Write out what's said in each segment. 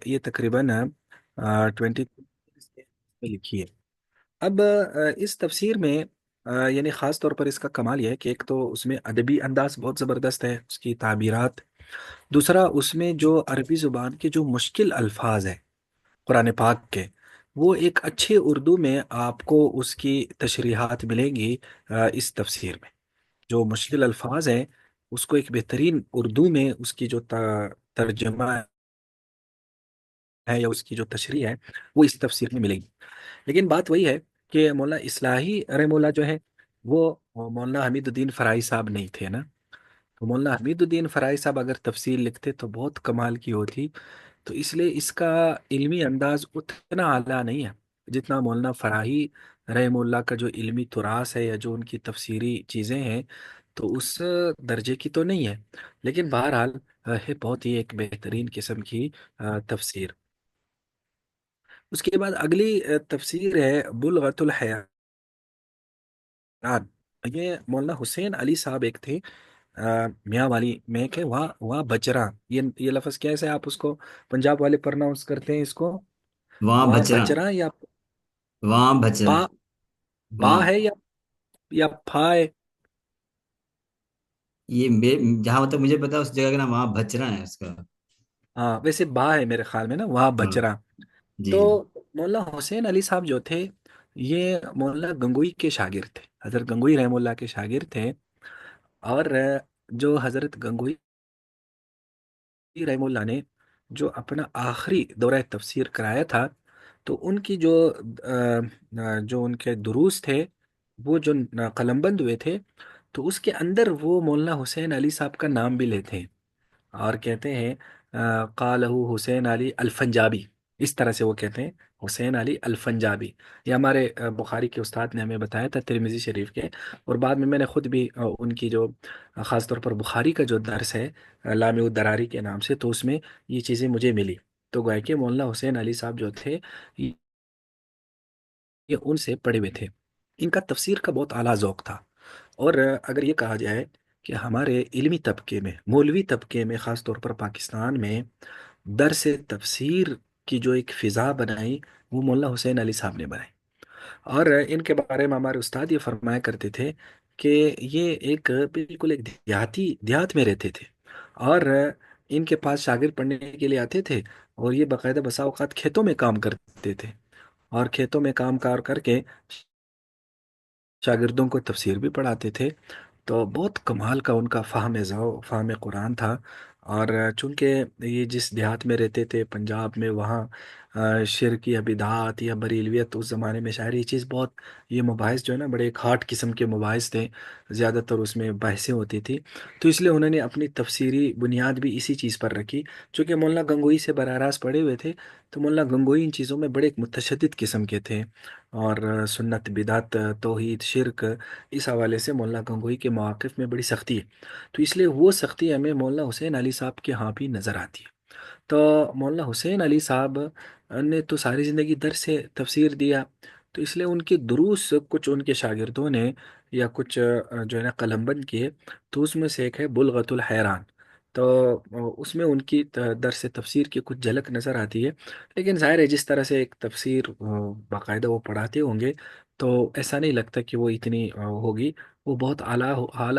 ये तकरीबन 20 में लिखी है। अब इस तफसीर में यानी ख़ास तौर पर इसका कमाल यह है कि एक तो उसमें अदबी अंदाज बहुत ज़बरदस्त है, उसकी ताबीरात। दूसरा, उसमें जो अरबी ज़ुबान के जो मुश्किल अल्फाज है कुरान पाक के, वो एक अच्छे उर्दू में आपको उसकी तशरीहात मिलेंगी। इस तफसीर में जो मुश्किल अल्फाज हैं, उसको एक बेहतरीन उर्दू में उसकी जो तर्जमा है या उसकी जो तशरीह है, वो इस तफसीर में मिलेगी। लेकिन बात वही है कि मौला इस्लाही रहमौला जो है, वो मौलाना हमीदुद्दीन फराई साहब नहीं थे ना। तो मौलाना हमीदुद्दीन फराई साहब अगर तफसीर लिखते तो बहुत कमाल की होती। तो इसलिए इसका इल्मी अंदाज उतना आला नहीं है जितना मौलाना फराही रहमौला का जो इल्मी तुरास है या जो उनकी तफसीरी चीज़ें हैं, तो उस दर्जे की तो नहीं है। लेकिन बहरहाल है बहुत ही एक बेहतरीन किस्म की तफसीर। उसके बाद अगली तफसीर है बुलगतुल हयान। ये मौलाना हुसैन अली साहब एक थे, मियाँ वाली में के वहाँ वहाँ बजरा। ये लफ्ज़ कैसे आप उसको पंजाब वाले प्रोनाउंस करते हैं इसको? वहाँ वहाँ बचरा। बजरा या वहाँ बचरा। बा? बा वहाँ है या फा है? ये जहाँ मतलब मुझे पता है उस जगह का नाम वहाँ बचरा है उसका। हाँ, वैसे बा है मेरे ख्याल में ना, वहाँ हाँ। बजरा। जी तो जी। मौलाना हुसैन अली साहब जो थे, ये मौलाना गंगोई के शागिर्द थे, हजरत गंगोई रहमुल्लाह के शागिर्द थे। और जो हजरत गंगोई रहमुल्लाह ने जो अपना आखिरी दौरा तफसीर कराया था, तो उनकी जो उनके दुरूस थे, वो जो कलमबंद हुए थे, तो उसके अंदर वो मौलाना हुसैन अली साहब का नाम भी लेते हैं और कहते हैं कालहू हुसैन अली अल्फंजाबी। इस तरह से वो कहते हैं, हुसैन अली अल्फंजाबी। ये हमारे बुखारी के उस्ताद ने हमें बताया था, तिरमिज़ी शरीफ के। और बाद में मैंने खुद भी उनकी जो ख़ास तौर पर बुखारी का जो दर्स है लामी दरारी के नाम से, तो उसमें ये चीज़ें मुझे मिली। तो गोया कि मौलाना हुसैन अली साहब जो थे, ये उनसे पढ़े हुए थे। इनका तफसीर का बहुत आला ज़ौक़ था। और अगर ये कहा जाए कि हमारे इल्मी तबके में, मौलवी तबके में, ख़ास तौर पर पाकिस्तान में दरस तफसीर की जो एक फ़िज़ा बनाई, वो मौलाना हुसैन अली साहब ने बनाई। और इनके बारे में हमारे उस्ताद ये फरमाया करते थे कि ये एक बिल्कुल एक देहात में रहते थे। और इनके पास शागिर्द पढ़ने के लिए आते थे, और ये बाकायदा बसा औकात खेतों में काम करते थे। और खेतों में काम कार करके शागिर्दों को तफसीर भी पढ़ाते थे। तो बहुत कमाल का उनका फ़ाहम कुरान था। और चूंकि ये जिस देहात में रहते थे पंजाब में, वहाँ शिरक या बिदात या बरीलवियत उस ज़माने में शायद ये चीज़ बहुत, ये मबाहिस जो है ना, बड़े एक हार्ड किस्म के मबाहिस थे। ज़्यादातर उसमें बहसें होती थी। तो इसलिए उन्होंने अपनी तफसीरी बुनियाद भी इसी चीज़ पर रखी। चूँकि मौलाना गंगोई से बरह रास्त पढ़े हुए थे, तो मौलाना गंगोई इन चीज़ों में बड़े एक मुतशद्दिद किस्म के थे। और सुन्नत बिदात तौहीद शिरक, इस हवाले से मौलाना गंगोई के मवाक़िफ़ में बड़ी सख्ती है। तो इसलिए वो सख्ती हमें मौलाना हुसैन अली साहब के यहाँ भी नज़र आती है। तो मौलाना हुसैन अली साहब ने तो सारी ज़िंदगी दर से तफसीर दिया। तो इसलिए उनके दुरूस कुछ उनके शागिर्दों ने या कुछ जो है ना कलमबंद किए। तो उसमें से एक है बुलगतुल हैरान। तो उसमें उनकी दर से तफसीर की कुछ झलक नज़र आती है। लेकिन ज़ाहिर है जिस तरह से एक तफसीर बाकायदा वो पढ़ाते होंगे, तो ऐसा नहीं लगता कि वो इतनी होगी। वो बहुत आला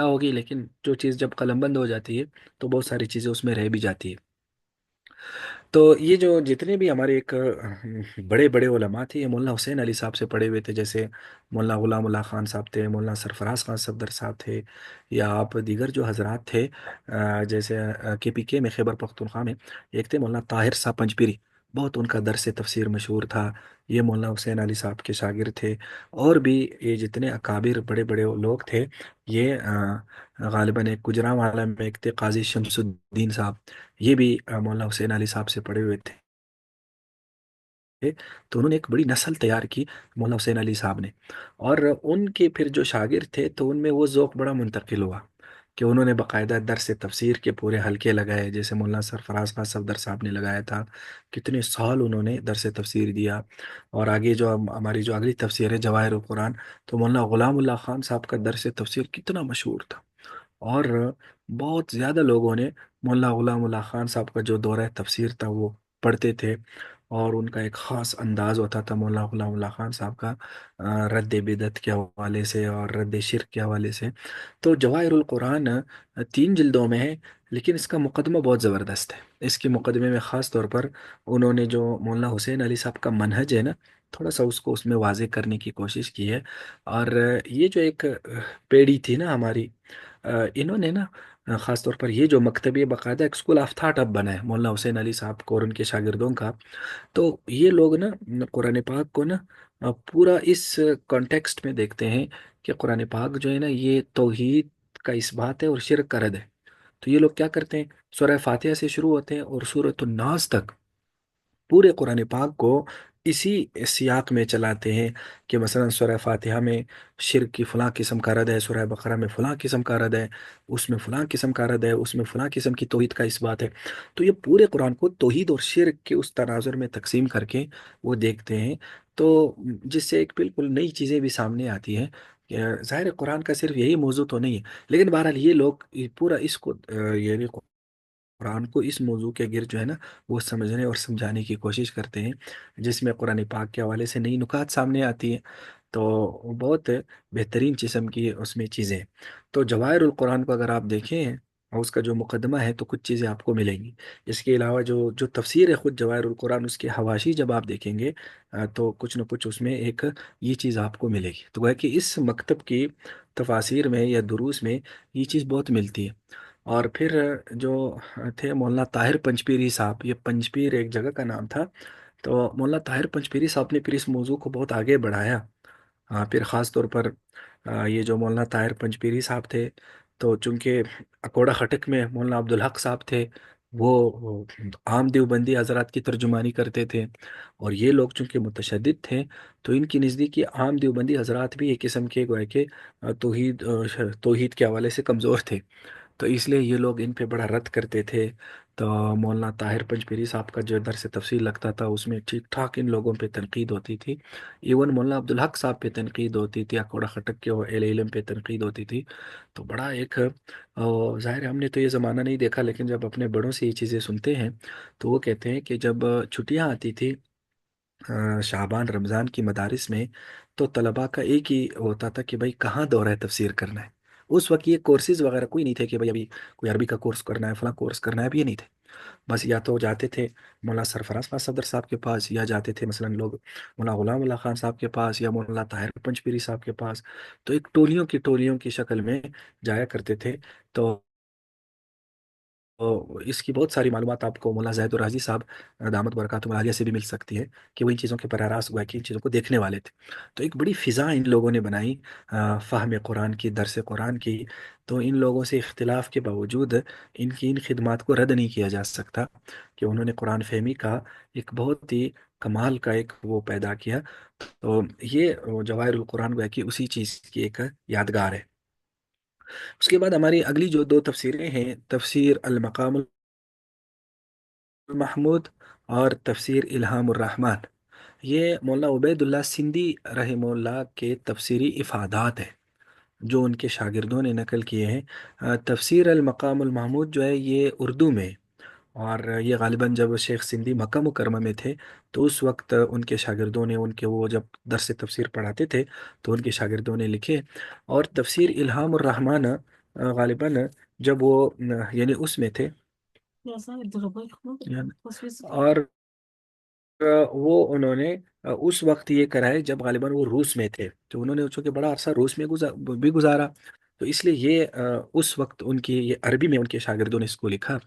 होगी, लेकिन जो चीज़ जब कलमबंद हो जाती है, तो बहुत सारी चीज़ें उसमें रह भी जाती है। तो ये जो जितने भी हमारे एक बड़े बड़े उलमा थे, ये मौलाना हुसैन अली साहब से पढ़े हुए थे। जैसे मौलाना गुलामुल्लाह खान साहब थे, मौलाना सरफराज खान सफदर साहब थे, या आप दीगर जो हजरात थे, जैसे KPK में, खैबर पख्तूनख्वा में एक थे मौलाना ताहिर साहब पंजपीरी। बहुत उनका दरस तफसीर मशहूर था। ये मौलाना हुसैन अली साहब के शागिर थे। और भी ये जितने अकाबिर बड़े बड़े लोग थे, ये गालिबन एक गुजरांवाला में एक थे काजी शमसुद्दीन साहब। ये भी मौलाना हुसैन अली साहब से पढ़े हुए थे। तो उन्होंने एक बड़ी नस्ल तैयार की मौलाना हुसैन अली साहब ने। और उनके फिर जो शागिर्द थे, तो उनमें वो ज़ौक़ बड़ा मुंतकिल हुआ कि उन्होंने बाकायदा दरस तफसीर के पूरे हलके लगाए, जैसे मौलाना सरफराज खान सफदर साहब ने लगाया था। कितने साल उन्होंने दरस तफसीर दिया। और आगे जो हमारी जो अगली तफसीर है जवाहिर कुरान, तो मौलाना गुलामुल्लाह खान साहब का दरस तफसीर कितना मशहूर था। और बहुत ज़्यादा लोगों ने मौलाना गुलामुल्लाह खान साहब का जो दौरा तफसीर था वो पढ़ते थे, और उनका एक ख़ास अंदाज़ होता था मौलाना ग़ुलाम अल्लाह खान साहब का, रद्द बिदअत के हवाले से और रद्द शिर्क के हवाले से। तो जवाहिरुल कुरान 3 जिल्दों में है, लेकिन इसका मुकदमा बहुत ज़बरदस्त है। इसके मुकदमे में ख़ास तौर पर उन्होंने जो मौलाना हुसैन अली साहब का मनहज है ना, थोड़ा-सा उसको उसमें वाज़ेह करने की कोशिश की है। और ये जो एक पेढ़ी थी ना हमारी, इन्होंने ना ख़ास तौर पर ये जो मकतब, ये बाकायदा एक स्कूल ऑफ थॉट अब बना है मौलाना हुसैन अली साहब को और उनके शागिर्दों का। तो ये लोग ना कुरान पाक को ना पूरा इस कॉन्टेक्स्ट में देखते हैं कि कुरान पाक जो है ना, ये तौहीद का इस्बात है और शिर्क का रद है। तो ये लोग क्या करते हैं, सूरह फातिहा से शुरू होते हैं और सूरह नास तक पूरे कुरान पाक को इसी सियाक में चलाते हैं कि मसलन सूरह फातिहा में शिर्क की फ़लाँ किस्म का रद है, सूरह बकरा में फ़लाँ किस्म का रद है, उसमें फ़लाँ किस्म का रद है, उसमें फ़लाँ किस्म की तौहीद का इस्बात है। तो ये पूरे कुरान को तौहीद और शिर्क के उस तनाज़ुर में तक़सीम करके वो देखते हैं। तो जिससे एक बिल्कुल नई चीज़ें भी सामने आती हैं। ज़ाहिर है कुरान का सिर्फ़ यही मौज़ू तो नहीं है, लेकिन बहरहाल ये लोग ये पूरा इसको यानी कुरान को इस मौजू के गिर्द जो है ना, वो समझने और समझाने की कोशिश करते हैं, जिसमें कुरान पाक के हवाले से नई नुकात सामने आती हैं। तो बहुत बेहतरीन किस्म की उसमें चीज़ें हैं। तो जवाहिरुल कुरान को अगर आप देखें और उसका जो मुकदमा है, तो कुछ चीज़ें आपको मिलेंगी। इसके अलावा जो जो तफसीर है ख़ुद जवाहिरुल कुरान, उसके हवाशी जब आप देखेंगे तो कुछ न कुछ उसमें एक ये चीज़ आपको मिलेगी। तो गोया कि इस मकतब की तफासिर में या दुरूस में ये चीज़ बहुत मिलती है। और फिर जो थे मौलाना ताहिर पंजपीरी साहब, ये पंजपीर एक जगह का नाम था। तो मौलाना ताहिर पंजपीरी साहब ने फिर इस मौजू को बहुत आगे बढ़ाया। फिर ख़ास तौर पर ये जो मौलाना ताहिर पंजपीरी साहब थे, तो चूँकि अकोड़ा खटक में मौलाना अब्दुल हक साहब थे, वो आम देवबंदी हज़रात की तर्जुमानी करते थे, और ये लोग चूँकि मुतशद्दिद थे, तो इनकी नज़दीकी आम देवबंदी हज़रात भी एक किस्म के गोया के तौहीद के हवाले से कमज़ोर थे। तो इसलिए ये लोग इन पे बड़ा रद्द करते थे। तो मौलाना ताहिर पंजपीरी साहब का जो दरस तफसीर लगता था, उसमें ठीक-ठाक इन लोगों पे तनकीद होती थी। इवन मौलाना अब्दुल हक साहब पे तनकीद होती थी, अकोड़ा खटक के और अहले इल्म पे तनकीद होती थी। तो बड़ा एक ज़ाहिर है हमने तो ये ज़माना नहीं देखा, लेकिन जब अपने बड़ों से ये चीज़ें सुनते हैं, तो वो कहते हैं कि जब छुट्टियाँ आती थी शाबान रमज़ान की मदारिस में, तो तलबा का एक ही होता था कि भाई कहाँ दौरा तफसीर करना है। उस वक़्त ये कोर्सेज़ वग़ैरह कोई नहीं थे कि भाई अभी कोई अरबी का कोर्स करना है, फलाँ कोर्स करना है, अभी ये नहीं थे। बस या तो जाते थे मौलाना सरफराज खान सदर साहब के पास, या जाते थे मसलन लोग मौलाना ग़ुलाम अल्लाह खान साहब के पास, या मौलाना ताहिर पंजपीरी साहब के पास। तो एक टोलियों की शक्ल में जाया करते थे। तो इसकी बहुत सारी मालूमात आपको मौलाना ज़ाहिद राज़ी साहब दामत बरकातुहू आलिया से भी मिल सकती है, कि वो इन चीज़ों के बराह रास्त हुआ कि इन चीज़ों को देखने वाले थे। तो एक बड़ी फ़िज़ा इन लोगों ने बनाई फ़हम कुरान की, दर्स कुरान की। तो इन लोगों से इख्तिलाफ़ के बावजूद इनकी इन खिदमात को रद्द नहीं किया जा सकता कि उन्होंने कुरान फ़हमी का एक बहुत ही कमाल का एक वो पैदा किया। तो ये जवाहिरुल कुरान गोया कि उसी चीज़ की एक यादगार है। उसके बाद हमारी अगली जो 2 तफ़सीरें हैं, तफ़सीर अल-मक़ामुल महमूद और तफ़सीर इल्हामुर रहमान। ये मौलाना उबैदुल्लाह सिंधी रहमहुल्लाह के तफ़सीरी इफ़ादात हैं, जो उनके शागिर्दों ने नक़ल किए हैं। तफ़सीर अल-मक़ामुल महमूद जो है ये उर्दू में है, और ये ग़ालिबन जब शेख सिंधी मक्का मुकरमा में थे, तो उस वक़्त उनके शागिर्दों ने उनके वो जब दर्स तफ़सीर पढ़ाते थे, तो उनके शागिर्दों ने लिखे। और तफ़सीर इल्हामुर रहमान ग़ालिबन जब वो यानी उसमें थे, और वो उन्होंने उस वक़्त ये कराए जब ग़ालिबन वो रूस में थे। तो उन्होंने चूँकि बड़ा अरसा रूस में भी गुज़ारा, तो इसलिए ये उस वक़्त उनकी ये अरबी में उनके शागिर्दों ने इसको लिखा।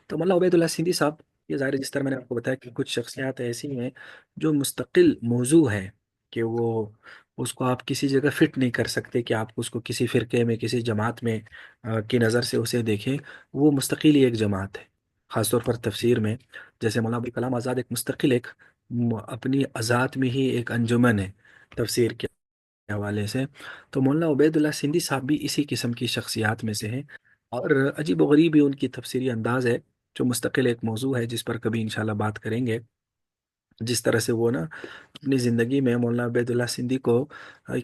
तो मौलाना उबैदुल्लाह सिंधी साहब, ये ज़ाहिर है जिस तरह मैंने आपको बताया कि कुछ शख्सियत ऐसी हैं जो मुस्तकिल मौज़ू है, कि वो उसको आप किसी जगह फ़िट नहीं कर सकते कि आप उसको किसी फ़िरके में, किसी जमात में की नज़र से उसे देखें। वो मुस्तकिल ही एक जमात है, ख़ास तौर पर तफ़सीर में। जैसे मौलाना अबुल कलाम आज़ाद एक मुस्तकिल एक अपनी अज़ात में ही एक अंजुमन है तफ़सीर के हवाले से। तो मौलाना उबैदुल्लाह सिंधी साहब भी इसी किस्म की शख्सियात में से हैं, और अजीब व गरीब ही उनकी तफ़सीरी अंदाज़ है, जो मुस्तकिल एक मौज़ू है जिस पर कभी इंशाअल्लाह बात करेंगे। जिस तरह से वो ना अपनी ज़िंदगी में मौलाना उबैदुल्लाह सिंधी को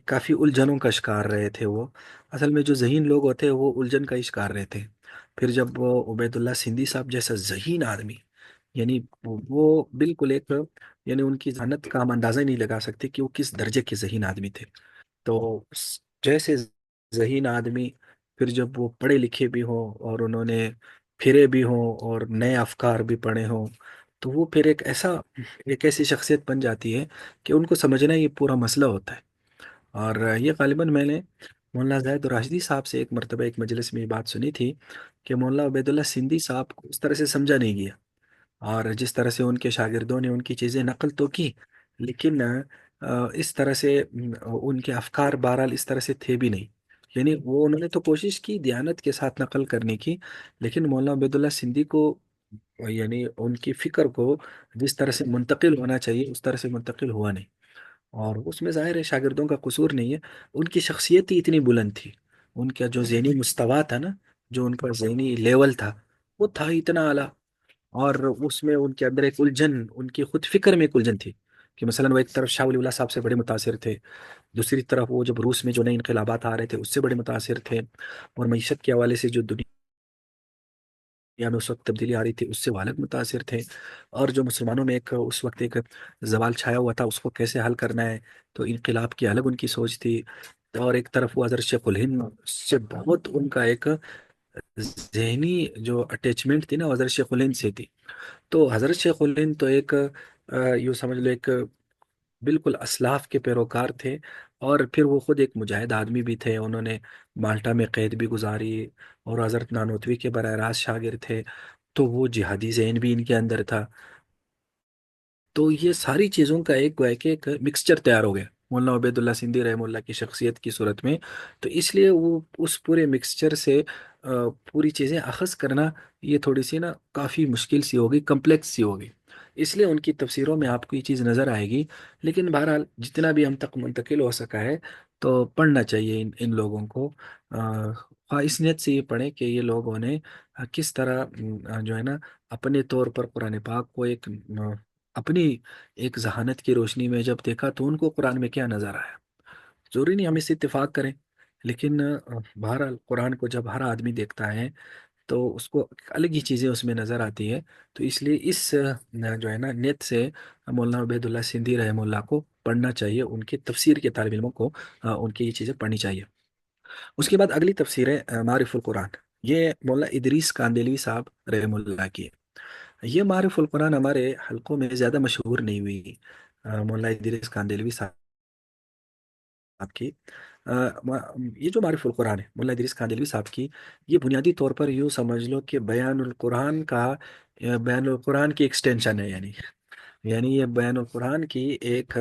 काफ़ी उलझनों का शिकार रहे थे वो। असल में जो ज़हीन लोग होते हैं वो उलझन का ही शिकार रहते हैं। फिर जब वो उबैदुल्लाह सिंधी साहब जैसा ज़हीन आदमी यानी वो बिल्कुल एक, यानी उनकी जहानत का हम अंदाजा ही नहीं लगा सकते कि वो किस दर्जे के ज़हीन आदमी थे। तो जैसे ज़हीन आदमी, फिर जब वो पढ़े लिखे भी हों और उन्होंने फिरे भी हों और नए अफकार भी पढ़े हों, तो वो फिर एक ऐसी शख्सियत बन जाती है कि उनको समझना ये पूरा मसला होता है। और ये गालिबा मैंने मौलाना जाहिद राशिदी साहब से एक मरतबा एक मजलिस में ये बात सुनी थी कि मौलाना उबैदुल्ला सिंधी साहब को उस तरह से समझा नहीं गया, और जिस तरह से उनके शागिर्दों ने उनकी चीज़ें नकल तो की, लेकिन इस तरह से उनके अफकार बहरहाल इस तरह से थे भी नहीं। यानी वो उन्होंने तो कोशिश की दियानत के साथ नकल करने की, लेकिन मौलाना उबैदुल्ला सिंधी को, यानी उनकी फ़िक्र को जिस तरह से मुंतकिल होना चाहिए उस तरह से मुंतकिल हुआ नहीं। और उसमें ज़ाहिर है शागिर्दों का कसूर नहीं है, उनकी शख्सियत ही इतनी बुलंद थी, उनका जो ज़हनी मुस्तवा था ना, जो उनका ज़हनी लेवल था, वो था इतना आला। और उसमें उनके अंदर एक उलझन, उनकी खुद फिक्र में एक उलझन थी कि मसलन वो एक तरफ शाह वली अल्लाह साहब से बड़े मुतासिर थे, दूसरी तरफ वो जब रूस में जो नए इनकलाबात आ रहे थे उससे बड़े मुतासिर थे, और मईशत के हवाले से जो दुनिया में उस वक्त तब्दीली आ रही थी उससे वो अलग मुतासिर थे, और जो मुसलमानों में एक उस वक्त एक जवाल छाया हुआ था उसको कैसे हल करना है, तो इनकलाब की अलग उनकी सोच थी। और एक तरफ वो हज़रत शेख उल हिंद से बहुत उनका एक जहनी जो अटैचमेंट थी ना वो हज़रत शेख उल हिंद से थी। तो हज़रत शेख उल हिंद तो एक यूँ समझ लो एक बिल्कुल असलाफ के पैरोकार थे, और फिर वो खुद एक मुजाहिद आदमी भी थे, उन्होंने माल्टा में कैद भी गुजारी, और हज़रत नानोतवी के बरह रास्त शागिर्द थे। तो वो जिहादी ज़हन भी इनके अंदर था। तो ये सारी चीज़ों का एक गोया कि एक मिक्सचर तैयार हो गया मौलाना उबैदुल्ला सिंधी रहमुल्लाह की शख्सियत की सूरत में। तो इसलिए वो उस पूरे मिक्सचर से पूरी चीज़ें अखज़ करना ये थोड़ी सी ना काफ़ी मुश्किल सी होगी, कम्प्लेक्स सी होगी। इसलिए उनकी तफसीरों में आपको ये चीज़ नज़र आएगी। लेकिन बहरहाल जितना भी हम तक मुंतकिल हो सका है तो पढ़ना चाहिए इन लोगों को। ख्वाह इस नियत से ये पढ़ें कि ये लोगों ने किस तरह जो है ना अपने तौर पर कुरान पाक को एक अपनी एक जहानत की रोशनी में जब देखा तो उनको कुरान में क्या नज़र आया। ज़रूरी नहीं हम इससे इत्तेफाक करें, लेकिन बहरहाल कुरान को जब हर आदमी देखता है तो उसको अलग ही चीज़ें उसमें नज़र आती है। तो इसलिए इस जो है ना नियत से मौलाना उबैदुल्ला सिंधी रहमुल्लाह को पढ़ना चाहिए, उनके तफसीर के तालिब इल्मों को उनकी ये चीज़ें पढ़नी चाहिए। उसके बाद अगली तफसीर है मारिफुल कुरान। ये मौला इदरीस कांदेलवी साहब रहमुल्लाह की है। ये मारिफुल कुरान हमारे हलकों में ज़्यादा मशहूर नहीं हुई। मौला इदरीस कांदेलवी साहब की ये जो मारिफुल कुरान है मुल्ला इदरीस कांदेलवी साहब की, ये बुनियादी तौर पर यूँ समझ लो कि बयानुल कुरान का बयानुल कुरान की एक्सटेंशन है। यानी यानी ये बयानुल कुरान की एक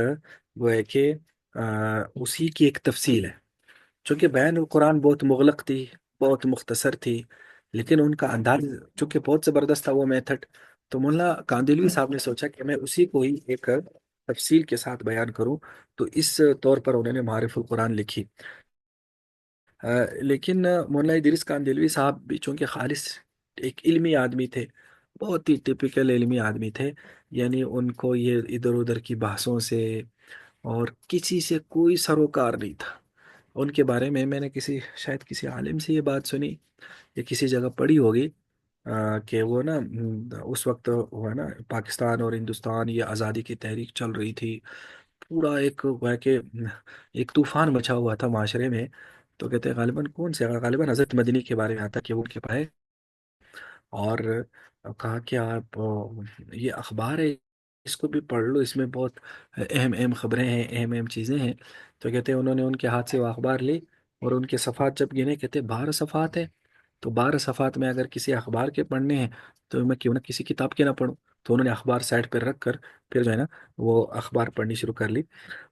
वो है कि उसी की एक तफसील है। चूँकि बयानुल कुरान बहुत मुगलक थी, बहुत मुख्तसर थी, लेकिन उनका अंदाज चूँकि बहुत ज़बरदस्त था वो मेथड। तो मुल्ला कांदिलवी साहब ने सोचा कि मैं उसी को ही एक तफसील के साथ बयान करूँ। तो इस तौर पर उन्होंने मारिफुल कुरान लिखी। लेकिन मौलाना इदरीस कांदिलवी साहब भी चूँकि खालिस एक इल्मी आदमी थे, बहुत ही टिपिकल इल्मी आदमी थे। यानी उनको ये इधर उधर की बहसों से और किसी से कोई सरोकार नहीं था। उनके बारे में मैंने शायद किसी आलिम से ये बात सुनी या किसी जगह पढ़ी होगी कि वो ना उस वक्त हुआ ना पाकिस्तान और हिंदुस्तान ये आज़ादी की तहरीक चल रही थी। पूरा एक हुआ कि एक तूफान मचा हुआ था माशरे में। तो कहते हैं गालिबन कौन से, गालिबन हज़रत मदनी के बारे में आता कि वो उनके पाए और कहा कि आप ये अखबार है, इसको भी पढ़ लो, इसमें बहुत अहम अहम खबरें हैं, अहम अहम चीज़ें हैं। तो कहते हैं उन्होंने उनके हाथ से वो अखबार ली और उनके सफ़ात जब गिने, कहते 12 सफ़ात है। तो 12 सफ़ात में अगर किसी अखबार के पढ़ने हैं तो मैं क्यों ना किसी किताब के ना पढूं। तो उन्होंने अखबार साइड पर रख कर फिर जो है ना वो अखबार पढ़नी शुरू कर ली,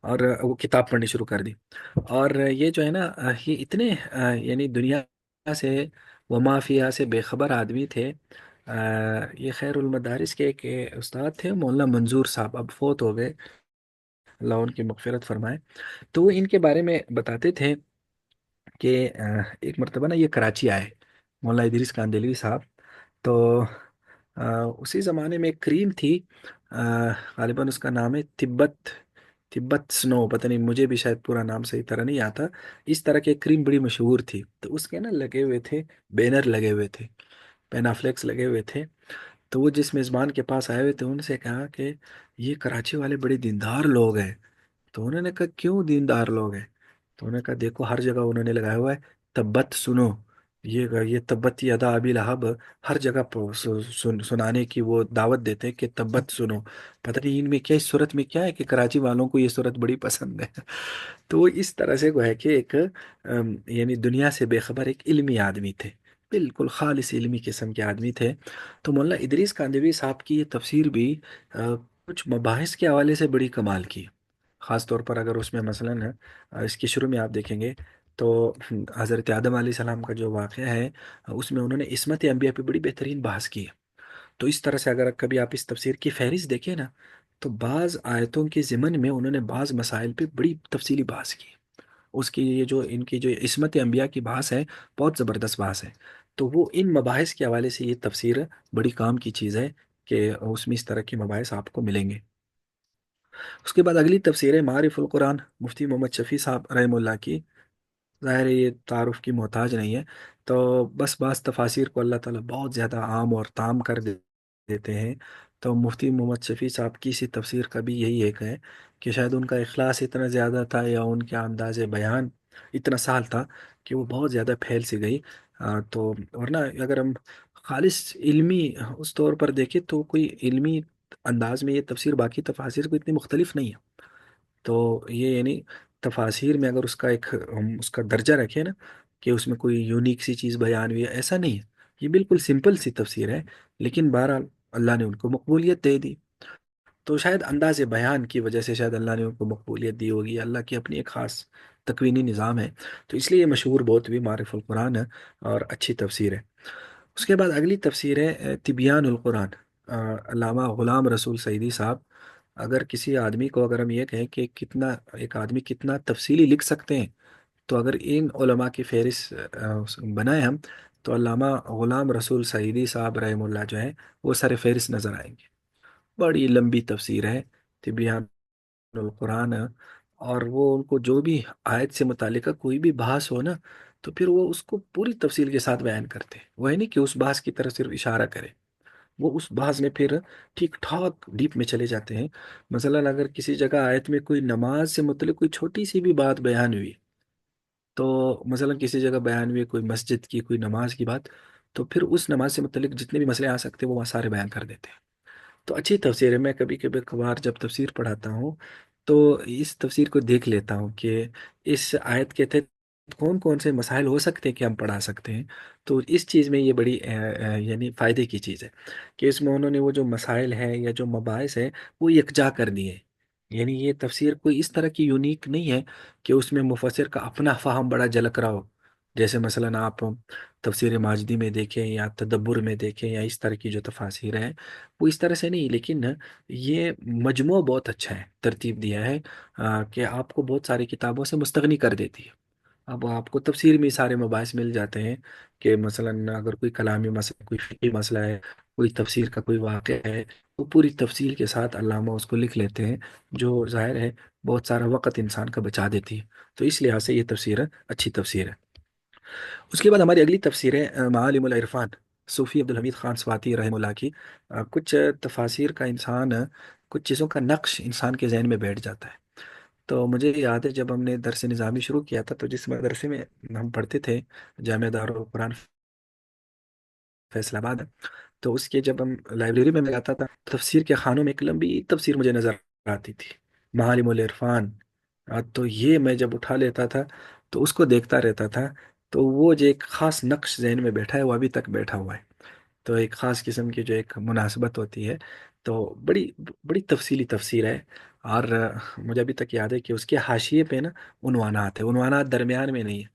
और वो किताब पढ़नी शुरू कर दी। और ये जो है ना ये इतने यानी दुनिया से व माफिया से बेखबर आदमी थे। ये खैरुल मदारिस के एक उस्ताद थे मौलाना मंजूर साहब, अब फोत हो गए, अल्लाह उनकी मगफिरत फरमाए। तो वो इनके बारे में बताते थे कि एक मरतबा ना ये कराची आए मौला इदरीस कांदेलवी साहब। तो उसी ज़माने में एक क्रीम थी, गालिबन उसका नाम है तिब्बत, तिब्बत स्नो, पता नहीं मुझे भी शायद पूरा नाम सही तरह नहीं आता। इस तरह की क्रीम बड़ी मशहूर थी, तो उसके ना लगे हुए थे बैनर लगे हुए थे, पेनाफ्लेक्स लगे हुए थे। تو وہ جس میزبان کے پاس آئے ہوئے تھے ان سے کہا کہ یہ کراچی والے بڑے دیندار لوگ ہیں۔ تو انہوں نے کہا کیوں دیندار لوگ ہیں؟ تو انہوں نے کہا دیکھو ہر جگہ انہوں نے لگایا ہوا ہے تبت سنو، یہ تبت یدا ابی لہب، ہر جگہ سنانے کی وہ دعوت دیتے ہیں کہ تبت سنو۔ پتہ نہیں ان میں کیا، اس صورت میں کیا ہے کہ کراچی والوں کو یہ صورت بڑی پسند ہے۔ تو وہ اس طرح سے گویا کہ ایک یعنی دنیا سے بے خبر ایک علمی آدمی تھے، بالکل خالص علمی قسم کے آدمی تھے۔ تو مولانا ادریس کاندھوی صاحب کی یہ تفسیر بھی کچھ مباحث کے حوالے سے بڑی کمال کی، خاص طور پر اگر اس میں مثلاً اس کے شروع میں آپ دیکھیں گے تو حضرت آدم علیہ السلام کا جو واقعہ ہے اس میں انہوں نے عصمت انبیاء پہ بڑی بہترین بحث کی ہے۔ تو اس طرح سے اگر کبھی آپ اس تفسیر کی فہرست دیکھیں نا، تو بعض آیتوں کے ضمن میں انہوں نے بعض مسائل پہ بڑی تفصیلی بحث کی۔ اس کی یہ جو ان کی جو عصمت انبیاء کی بحث ہے، بہت زبردست بحث ہے۔ تو وہ ان مباحث کے حوالے سے یہ تفسیر بڑی کام کی چیز ہے کہ اس میں اس طرح کے مباحث آپ کو ملیں گے۔ اس کے بعد اگلی تفسیر ہے معارف القرآن، مفتی محمد شفیع صاحب رحمہ اللہ کی۔ ظاہر ہے یہ تعارف کی محتاج نہیں ہے، تو بس بعض تفاسیر کو اللہ تعالیٰ بہت زیادہ عام اور تام کر دیتے ہیں۔ تو مفتی محمد شفیع صاحب کی اسی تفسیر کا بھی یہی ایک ہے کہ شاید ان کا اخلاص اتنا زیادہ تھا یا ان کا انداز بیان اتنا سال تھا کہ وہ بہت زیادہ پھیل سی گئی۔ تو ورنہ اگر ہم خالص علمی اس طور پر دیکھیں تو کوئی علمی انداز میں یہ تفسیر باقی تفاسیر کو اتنی مختلف نہیں ہے۔ تو یہ یعنی تفاسیر میں اگر اس کا ایک ہم اس کا درجہ رکھیں نا کہ اس میں کوئی یونیک سی چیز بیان ہوئی ہے، ایسا نہیں ہے۔ یہ بالکل سمپل سی تفسیر ہے، لیکن بہرحال اللہ نے ان کو مقبولیت دے دی۔ تو شاید انداز بیان کی وجہ سے شاید اللہ نے ان کو مقبولیت دی ہوگی، اللہ کی اپنی ایک خاص تکوینی نظام ہے۔ تو اس لیے یہ مشہور بہت بھی معرف القرآن ہے اور اچھی تفسیر ہے۔ اس کے بعد اگلی تفسیر ہے تبیان القرآن، علامہ غلام رسول سعیدی صاحب۔ اگر کسی آدمی کو اگر ہم یہ کہیں کہ کتنا ایک آدمی کتنا تفصیلی لکھ سکتے ہیں، تو اگر ان علماء کی فہرست بنائیں ہم، تو علامہ غلام رسول سعیدی صاحب رحمہ اللہ جو ہے وہ سر فہرست نظر آئیں گے۔ بڑی لمبی تفسیر ہے تبیان القرآن، اور وہ ان کو جو بھی آیت سے متعلقہ کوئی بھی بحث ہو نا، تو پھر وہ اس کو پوری تفصیل کے ساتھ بیان کرتے ہیں۔ وہ ہے نہیں کہ اس بحث کی طرف صرف اشارہ کرے، وہ اس بحث میں پھر ٹھیک ٹھاک ڈیپ میں چلے جاتے ہیں۔ مثلا اگر کسی جگہ آیت میں کوئی نماز سے متعلق کوئی چھوٹی سی بھی بات بیان ہوئی، تو مثلا کسی جگہ بیان ہوئی کوئی مسجد کی کوئی نماز کی بات، تو پھر اس نماز سے متعلق جتنے بھی مسئلے آ سکتے ہیں وہ وہاں سارے بیان کر دیتے ہیں۔ تو اچھی تفسیر ہے، میں کبھی کبھی کبھار جب تفسیر پڑھاتا ہوں تو اس تفسیر کو دیکھ لیتا ہوں کہ اس آیت کے تحت کون کون سے مسائل ہو سکتے ہیں کہ ہم پڑھا سکتے ہیں۔ تو اس چیز میں یہ بڑی یعنی فائدے کی چیز ہے کہ اس میں انہوں نے وہ جو مسائل ہیں یا جو مباحث ہیں وہ یکجا کر دیے ہیں۔ یعنی یہ تفسیر کوئی اس طرح کی یونیک نہیں ہے کہ اس میں مفسر کا اپنا فہم بڑا جھلک رہا ہو، جیسے مثلا آپ تفسیر ماجدی میں دیکھیں یا تدبر میں دیکھیں یا اس طرح کی جو تفاسیر ہیں، وہ اس طرح سے نہیں، لیکن یہ مجموعہ بہت اچھا ہے، ترتیب دیا ہے کہ آپ کو بہت ساری کتابوں سے مستغنی کر دیتی ہے۔ اب آپ کو تفسیر میں سارے مباحث مل جاتے ہیں کہ مثلا اگر کوئی کلامی مسئلہ، کوئی فقہی مسئلہ ہے، کوئی تفسیر کا کوئی واقعہ ہے، تو پوری تفصیل کے ساتھ علامہ اس کو لکھ لیتے ہیں، جو ظاہر ہے بہت سارا وقت انسان کا بچا دیتی ہے۔ تو اس لحاظ سے یہ تفسیر اچھی تفسیر ہے۔ اس کے بعد ہماری اگلی تفسیر ہے معالم العرفان، صوفی عبدالحمید خان سواتی رحمہ اللہ کی۔ کچھ تفاسیر کا انسان کچھ چیزوں کا نقش انسان کے ذہن میں بیٹھ جاتا ہے۔ تو مجھے یاد ہے جب ہم نے درس نظامی شروع کیا تھا، تو جس مدرسے میں ہم پڑھتے تھے، جامعہ دارالقرآن فیصل آباد، تو اس کے جب ہم لائبریری میں جاتا تھا، تفسیر کے خانوں میں ایک لمبی تفسیر مجھے نظر آتی تھی، معالم العرفان۔ تو یہ میں جب اٹھا لیتا تھا تو اس کو دیکھتا رہتا تھا، تو وہ جو ایک خاص نقش ذہن میں بیٹھا ہے وہ ابھی تک بیٹھا ہوا ہے۔ تو ایک خاص قسم کی جو ایک مناسبت ہوتی ہے، تو بڑی بڑی تفصیلی تفسیر ہے۔ اور مجھے ابھی تک یاد ہے کہ اس کے حاشیے پہ نا عنوانات ہے، عنوانات درمیان میں نہیں ہے،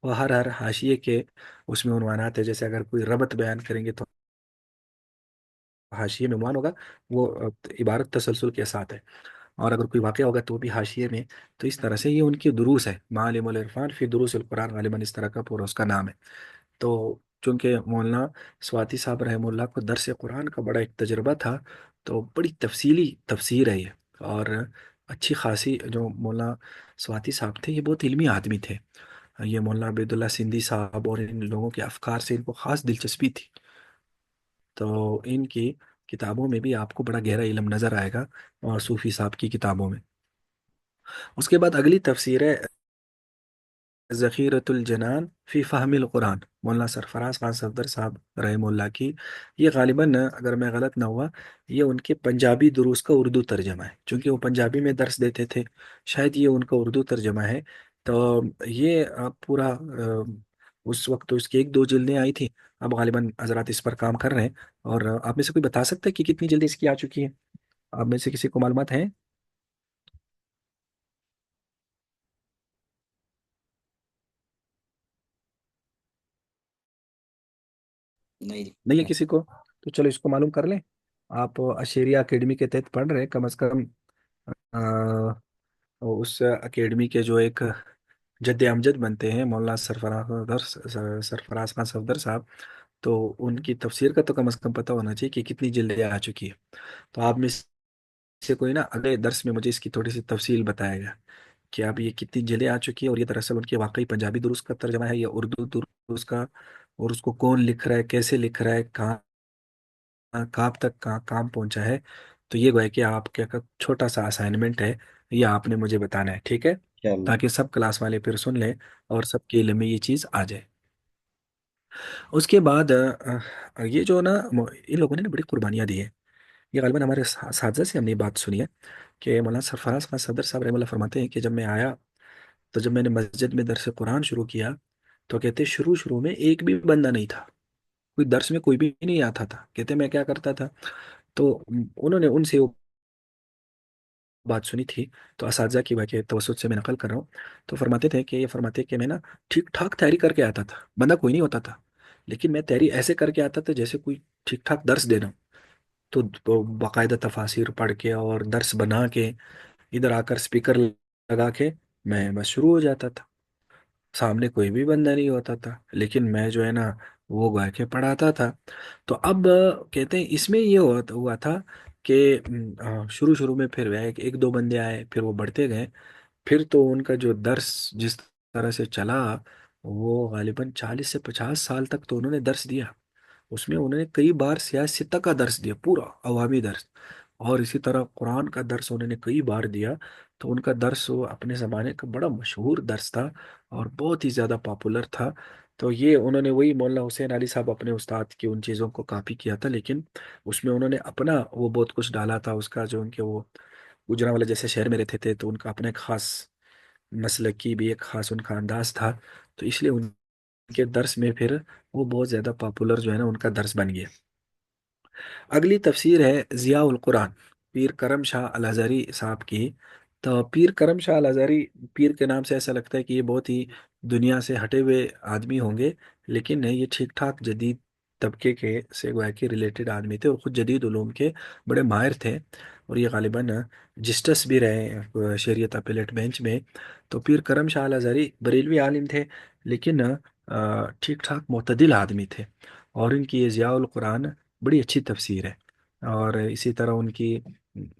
وہ ہر حاشیے کے اس میں عنوانات ہے۔ جیسے اگر کوئی ربط بیان کریں گے تو حاشیے میں عنوان ہوگا، وہ عبارت تسلسل کے ساتھ ہے، اور اگر کوئی واقعہ ہوگا تو وہ بھی حاشیے میں۔ تو اس طرح سے یہ ان کی دروس ہے، معالم العرفان فی دروس القرآن، غالباً اس طرح کا پورا اس کا نام ہے۔ تو چونکہ مولانا سواتی صاحب رحمہ اللہ کو درس قرآن کا بڑا ایک تجربہ تھا، تو بڑی تفصیلی تفسیر ہے یہ، اور اچھی خاصی جو مولانا سواتی صاحب تھے یہ بہت علمی آدمی تھے۔ یہ مولانا عبید اللہ سندھی صاحب اور ان لوگوں کے افکار سے ان کو خاص دلچسپی تھی۔ तो इनकी किताबों में भी आपको बड़ा गहरा इल्म नज़र आएगा, और सूफी साहब की किताबों में। उसके बाद अगली तफसीर है ज़ख़ीरतुल जनान फ़ी फ़हमिल कुरान, मौलाना सरफराज खान सफदर साहब रहमुल्लाह की। ये गालिबन, अगर मैं गलत ना हुआ, ये उनके पंजाबी दुरूस का उर्दू तर्जमा है, क्योंकि वो पंजाबी में दर्स देते थे। शायद ये उनका उर्दू तर्जमा है। तो ये पूरा उस वक्त तो इसकी एक दो जिल्दें आई थी। अब गालिबन हजरात इस पर काम कर रहे हैं। और आप में से कोई बता सकता है कि कितनी जल्दी इसकी आ चुकी है? आप में से किसी को मालूमात है? नहीं। नहीं है किसी को? तो चलो इसको मालूम कर लें। आप अशेरिया एकेडमी के तहत पढ़ रहे हैं, कम से कम अ, उस एकेडमी के जो एक जद्द अमजद बनते हैं मौलाना सरफराज खान सफदर साहब, तो उनकी तफसीर का तो कम से कम पता होना चाहिए कि कितनी जिल्दें आ चुकी है। तो आप में से कोई ना अगले दर्स में मुझे इसकी थोड़ी सी तफसील बताएगा कि अब ये कितनी जिल्दें आ चुकी है, और ये दरअसल उनके वाकई पंजाबी दुरुस्त का तर्जमा है या उर्दू दुरुस्त का, और उसको कौन लिख रहा है, कैसे लिख रहा है, कहाँ कहाँ तक कहाँ काम पहुंचा है। तो ये गोया कि आपके का छोटा सा असाइनमेंट है, ये आपने मुझे बताना है, ठीक है? चलो। ताकि सब क्लास वाले फिर सुन लें और सबके इल्म में ये चीज़ आ जाए। उसके बाद ये जो ना इन लोगों ने ना बड़ी कुर्बानियाँ दी है। ये गालिबा हमारे साथी से हमने ये बात सुनी है कि मौलाना सरफराज खान सदर साहब रहमतुल्लाह फरमाते हैं कि जब मैं आया, तो जब मैंने मस्जिद में दरस कुरान शुरू किया, तो कहते शुरू शुरू में एक भी बंदा नहीं था, कोई दर्स में कोई भी नहीं आता था। कहते मैं क्या करता था, तो उन्होंने उनसे वो बात सुनी थी, तो असातिज़ा की वाक़ई तवज्जुह से मैं नकल कर रहा हूँ। तो फरमाते थे कि ये फरमाते कि मैं ना ठीक ठाक तैयारी करके आता था, बंदा कोई नहीं होता था, लेकिन मैं तैयारी ऐसे करके आता था जैसे कोई ठीक ठाक दर्स दे रहा हूँ। तो बाकायदा तफासिर पढ़ के और दर्स बना के इधर आकर स्पीकर लगा के मैं बस शुरू हो जाता था। सामने कोई भी बंदा नहीं होता था, लेकिन मैं जो है ना वो गा के पढ़ाता था। तो अब कहते हैं इसमें ये हुआ था कि शुरू शुरू में फिर वह एक दो बंदे आए, फिर वो बढ़ते गए। फिर तो उनका जो दर्स जिस तरह से चला, वो गालिबन 40 से 50 साल तक तो उन्होंने दर्स दिया। उसमें उन्होंने कई बार सियासत का दर्स दिया, पूरा अवामी दर्स। और इसी तरह कुरान का दर्स उन्होंने कई बार दिया। तो उनका दर्स वो अपने ज़माने का बड़ा मशहूर दर्स था, और बहुत ही ज़्यादा पॉपुलर था। तो ये उन्होंने वही मौलाना हुसैन अली साहब अपने उस्ताद की उन चीज़ों को कॉपी किया था, लेकिन उसमें उन्होंने अपना वो बहुत कुछ डाला था। उसका जो उनके वो गुजरांवाला जैसे शहर में रहते थे, तो उनका अपना एक खास मसलक की भी एक खास उनका अंदाज था। तो इसलिए उनके दर्स में फिर वो बहुत ज़्यादा पॉपुलर जो है ना उनका दर्स बन गया। अगली तफसीर है ज़िया उल कुरान, पीर करम शाह अल हज़ारी साहब की। तो पीर करम शाह अल हज़ारी, पीर के नाम से ऐसा लगता है कि ये बहुत ही दुनिया से हटे हुए आदमी होंगे, लेकिन नहीं, ये ठीक ठाक जदीद तबके के से गोया के रिलेटेड आदमी थे, और ख़ुद जदीद उलूम के बड़े माहिर थे। और ये गालिबन जस्टिस भी रहे शरीयत अपीलेट बेंच में। तो पीर करम शाह अल हज़ारी बरेलवी आलिम थे, लेकिन ठीक ठाक मोतदिल आदमी थे। और इनकी ये ज़िया उल कुरान बड़ी अच्छी तफसीर है। और इसी तरह उनकी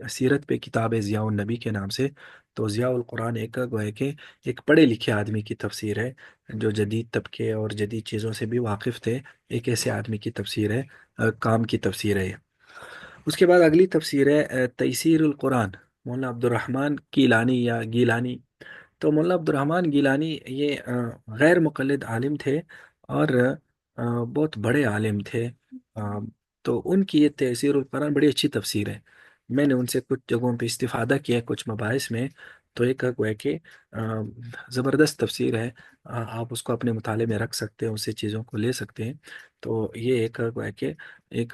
सीरत पे किताब है ज़िया उन नबी के नाम से। तो ज़िया उल कुरान एक गोया के एक पढ़े लिखे आदमी की तफसीर है, जो जदीद तबके और जदीद चीज़ों से भी वाकिफ़ थे। एक ऐसे आदमी की तफसीर है, काम की तफसीर है ये। उसके बाद अगली तफसीर है तयसीरुल कुरान, मौलाना अब्दुर्रहमान कीलानी या गीलानी। तो मुल्ला अब्दुर्रहमान गिलानी ये गैर मुक़ल्लिद आलिम थे, और बहुत बड़े आलिम थे। तो उनकी ये तफसीरुल कुरान बड़ी अच्छी तफसीर है। मैंने उनसे कुछ जगहों पे इस्तिफ़ादा किया है, कुछ मबाहिस में। तो एक है कि ज़बरदस्त तफसीर है। आप उसको अपने मुताले में रख सकते हैं, उससे चीज़ों को ले सकते हैं। तो ये एक है कि एक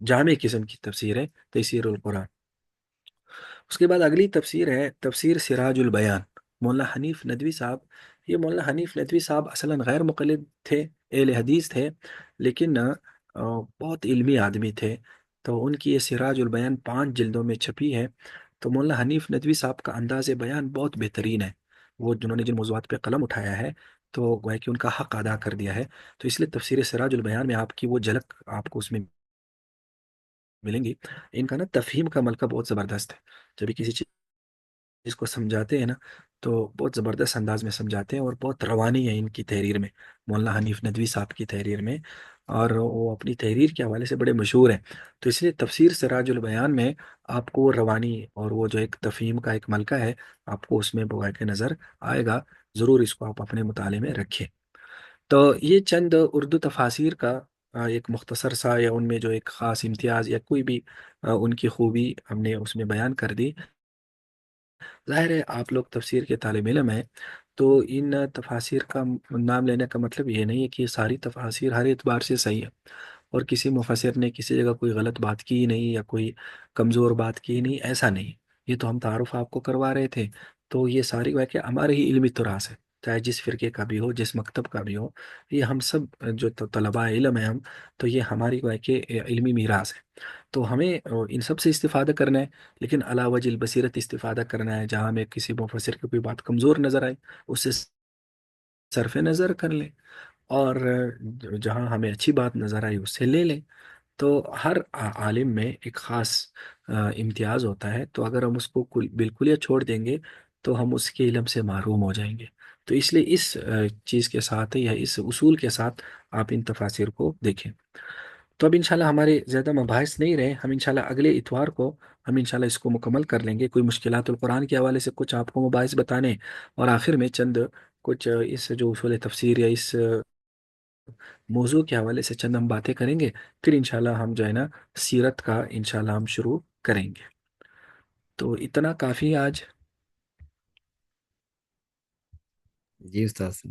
जामे किस्म की तफसीर है तफसीरुल कुरान। उसके बाद अगली तफसीर है तफसीर सिराजुल बयान, मौलाना हनीफ नदवी साहब। ये मौलाना हनीफ नदवी साहब असलन गैर मुक़ल्लिद थे, एहले हदीस थे, लेकिन बहुत इल्मी आदमी थे। तो उनकी ये सिराजुल बयान 5 जिल्दों में छपी है। तो मौलाना हनीफ नदवी साहब का अंदाज़ बयान बहुत बेहतरीन है। वो जिन्होंने जिन मौज़ूआत पे कलम उठाया है, तो गोया कि उनका हक अदा कर दिया है। तो इसलिए तफसीर सिराजुल बयान में आपकी वो झलक आपको उसमें मिलेंगी। इनका ना तफ़हीम का मलका बहुत ज़बरदस्त है। जब भी किसी चीज़ को समझाते हैं ना, तो बहुत ज़बरदस्त अंदाज में समझाते हैं, और बहुत रवानी है इनकी तहरीर में, मौलाना हनीफ नदवी साहब की तहरीर में। اور وہ اپنی تحریر کے حوالے سے بڑے مشہور ہیں۔ تو اس لیے تفسیر سراج البیان میں آپ کو وہ روانی اور وہ جو ایک تفہیم کا ایک ملکہ ہے، آپ کو اس میں بغیر کے نظر آئے گا۔ ضرور اس کو آپ اپنے مطالعے میں رکھیں۔ تو یہ چند اردو تفاسیر کا ایک مختصر سا، یا ان میں جو ایک خاص امتیاز یا کوئی بھی ان کی خوبی ہم نے اس میں بیان کر دی۔ ظاہر ہے آپ لوگ تفسیر کے طالب علم ہیں، تو ان تفاسیر کا نام لینے کا مطلب یہ نہیں ہے کہ یہ ساری تفاسیر ہر اعتبار سے صحیح ہے، اور کسی مفسر نے کسی جگہ کوئی غلط بات کی ہی نہیں یا کوئی کمزور بات کی ہی نہیں، ایسا نہیں۔ یہ تو ہم تعارف آپ کو کروا رہے تھے۔ تو یہ ساری واقع ہمارے ہی علمی تراث ہے، چاہے جس فرقے کا بھی ہو، جس مکتب کا بھی ہو۔ یہ ہم سب جو طلباء علم ہیں ہم، تو یہ ہماری واقع علمی میراث ہے۔ تو ہمیں ان سب سے استفادہ کرنا ہے، لیکن علی وجہ البصیرت استفادہ کرنا ہے۔ جہاں ہمیں کسی مفسر کی کوئی بات کمزور نظر آئے، اس سے صرف نظر کر لیں، اور جہاں ہمیں اچھی بات نظر آئی اس سے لے لیں۔ تو ہر عالم میں ایک خاص امتیاز ہوتا ہے، تو اگر ہم اس کو بالکل یا چھوڑ دیں گے تو ہم اس کے علم سے محروم ہو جائیں گے۔ تو اس لیے اس چیز کے ساتھ یا اس اصول کے ساتھ آپ ان تفاسیر کو دیکھیں۔ تو اب انشاءاللہ ہمارے زیادہ مباحث نہیں رہے، ہم انشاءاللہ اگلے اتوار کو ہم انشاءاللہ اس کو مکمل کر لیں گے۔ کوئی مشکلات القرآن کے حوالے سے کچھ آپ کو مباحث بتانے، اور آخر میں چند کچھ اس جو اصول تفسیر یا اس موضوع کے حوالے سے چند ہم باتیں کریں گے۔ پھر انشاءاللہ ہم جو ہے نا سیرت کا انشاءاللہ ہم شروع کریں گے۔ تو اتنا کافی ہے آج۔ جی استاد۔